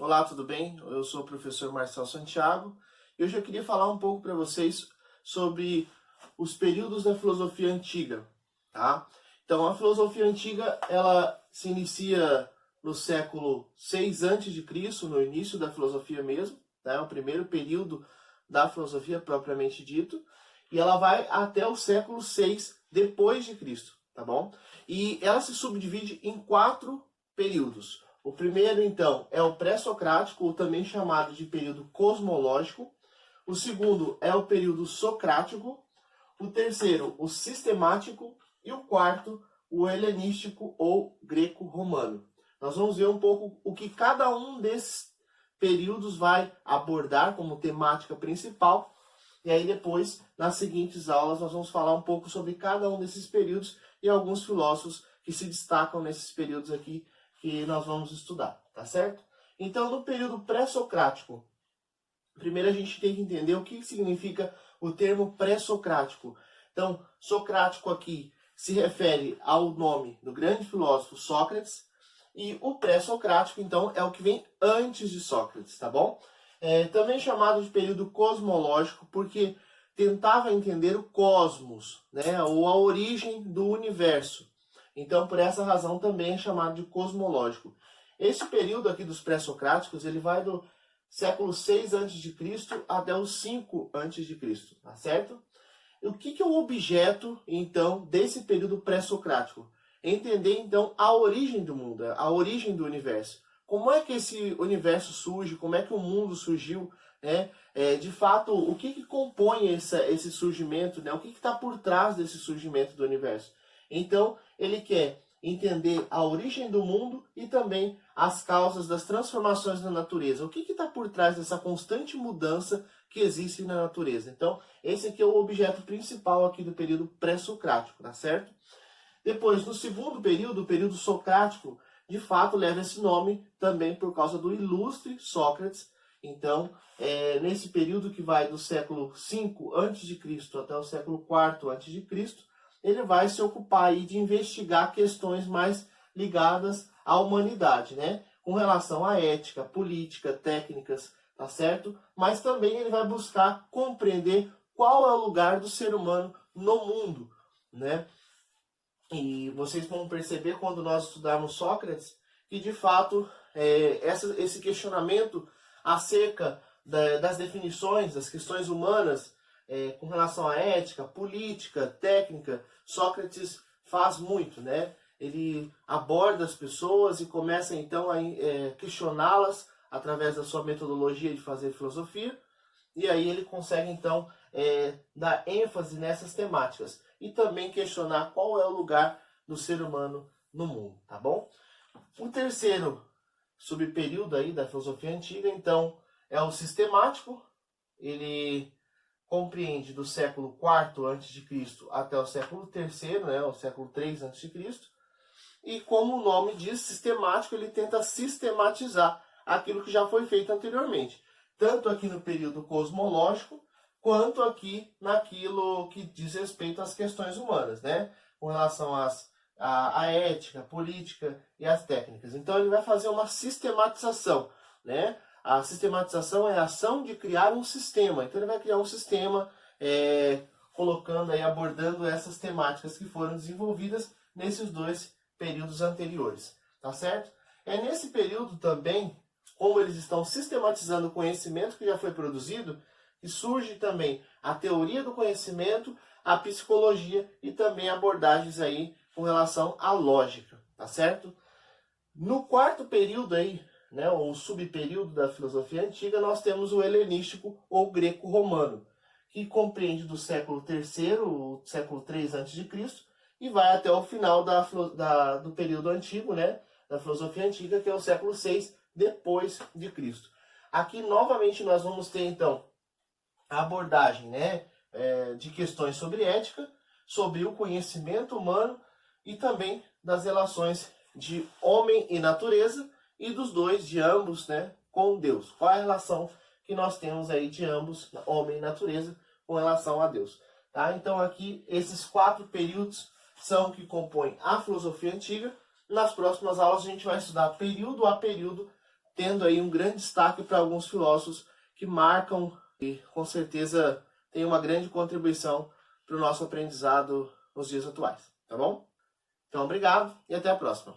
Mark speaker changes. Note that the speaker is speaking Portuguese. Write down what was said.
Speaker 1: Olá, tudo bem? Eu sou o professor Marcel Santiago e hoje eu queria falar um pouco para vocês sobre os períodos da filosofia antiga, tá? Então, a filosofia antiga, ela se inicia no século 6 a.C., no início da filosofia mesmo, tá? O primeiro período da filosofia propriamente dito, e ela vai até o século 6 depois de Cristo, tá bom? E ela se subdivide em 4 períodos. O primeiro, então, é o pré-socrático, ou também chamado de período cosmológico. O segundo é o período socrático. O terceiro, o sistemático. E o quarto, o helenístico ou greco-romano. Nós vamos ver um pouco o que cada um desses períodos vai abordar como temática principal. E aí depois, nas seguintes aulas, nós vamos falar um pouco sobre cada um desses períodos e alguns filósofos que se destacam nesses períodos aqui que nós vamos estudar, tá certo? Então, no período pré-socrático, primeiro a gente tem que entender o que significa o termo pré-socrático. Então, socrático aqui se refere ao nome do grande filósofo Sócrates, e o pré-socrático, então, é o que vem antes de Sócrates, tá bom? Também chamado de período cosmológico, porque tentava entender o cosmos, né, ou a origem do universo. Então, por essa razão, também é chamado de cosmológico. Esse período aqui dos pré-socráticos, ele vai do século 6 a.C. até o 5 a.C., tá certo? E o que é o objeto, então, desse período pré-socrático? Entender, então, a origem do mundo, a origem do universo. Como é que esse universo surge, como é que o mundo surgiu, né? De fato, o que compõe esse surgimento, né? O que está por trás desse surgimento do universo? Então, ele quer entender a origem do mundo e também as causas das transformações na natureza. O que está por trás dessa constante mudança que existe na natureza? Então, esse aqui é o objeto principal aqui do período pré-socrático, tá certo? Depois, no segundo período, o período socrático, de fato leva esse nome também por causa do ilustre Sócrates. Então, nesse período que vai do século 5 a.C. até o século 4 a.C., ele vai se ocupar aí de investigar questões mais ligadas à humanidade, né? Com relação à ética, política, técnicas, tá certo? Mas também ele vai buscar compreender qual é o lugar do ser humano no mundo, né? E vocês vão perceber quando nós estudarmos Sócrates que, de fato, esse questionamento acerca das definições, das questões humanas, com relação à ética, política, técnica, Sócrates faz muito, né? Ele aborda as pessoas e começa, então, a questioná-las através da sua metodologia de fazer filosofia, e aí ele consegue, então, dar ênfase nessas temáticas e também questionar qual é o lugar do ser humano no mundo, tá bom? O terceiro subperíodo aí da filosofia antiga, então, é o sistemático. Ele compreende do século 4 a.C. até o século 3, né, o século 3 a.C. E como o nome diz, sistemático, ele tenta sistematizar aquilo que já foi feito anteriormente, tanto aqui no período cosmológico, quanto aqui naquilo que diz respeito às questões humanas, né? Com relação à ética, política e às técnicas. Então ele vai fazer uma sistematização, né? A sistematização é a ação de criar um sistema. Então ele vai criar um sistema colocando aí, abordando essas temáticas que foram desenvolvidas nesses 2 períodos anteriores, tá certo? É nesse período também, como eles estão sistematizando o conhecimento que já foi produzido, que surge também a teoria do conhecimento, a psicologia e também abordagens aí com relação à lógica, tá certo? No quarto período aí, né, ou subperíodo da filosofia antiga, nós temos o helenístico ou greco-romano, que compreende do século III, o século 3 a.C., e vai até o final do período antigo, né, da filosofia antiga, que é o século 6 depois de Cristo. Aqui, novamente, nós vamos ter, então, a abordagem, né, de questões sobre ética, sobre o conhecimento humano e também das relações de homem e natureza, e dos dois, de ambos, né, com Deus. Qual é a relação que nós temos aí de ambos, homem e natureza, com relação a Deus? Tá? Então aqui, esses 4 períodos são que compõem a filosofia antiga. Nas próximas aulas a gente vai estudar período a período tendo aí um grande destaque para alguns filósofos que marcam e com certeza têm uma grande contribuição para o nosso aprendizado nos dias atuais, tá bom? Então, obrigado e até a próxima.